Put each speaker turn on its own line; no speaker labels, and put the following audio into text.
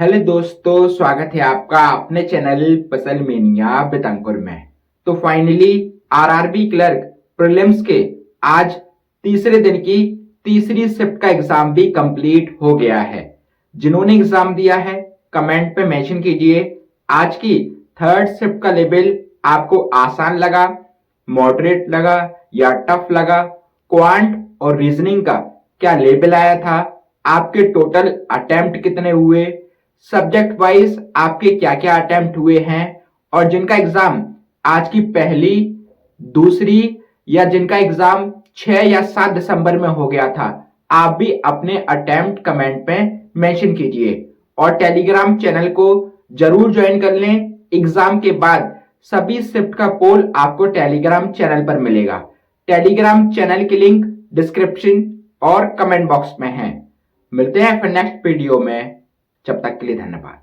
Hello दोस्तों, स्वागत है आपका अपने चैनल पजल मेनिया विद अंकुर में। तो फाइनली आरआरबी क्लर्क प्रीलिम्स के आज तीसरे दिन की तीसरी शिफ्ट का एग्जाम भी कंप्लीट हो गया है। जिन्होंने एग्जाम दिया है कमेंट पे मेंशन कीजिए आज की थर्ड शिफ्ट का लेवल आपको आसान लगा, मॉडरेट लगा या टफ लगा। क्वांट और रीजनिंग का क्या लेवल आया था, आपके टोटल अटेम्प्ट कितने हुए, सब्जेक्ट वाइज आपके क्या क्या अटेम्प्ट हुए हैं, और जिनका एग्जाम आज की पहली दूसरी या जिनका एग्जाम 6 या 7 दिसंबर में हो गया था, आप भी अपने अटेम्प्ट कमेंट पे मेंशन कीजिए। और टेलीग्राम चैनल को जरूर ज्वाइन कर लें। एग्जाम के बाद सभी शिफ्ट का पोल आपको टेलीग्राम चैनल पर मिलेगा। टेलीग्राम चैनल की लिंक डिस्क्रिप्शन और कमेंट बॉक्स में है। मिलते हैं फिर नेक्स्ट वीडियो में, जब तक के लिए धन्यवाद।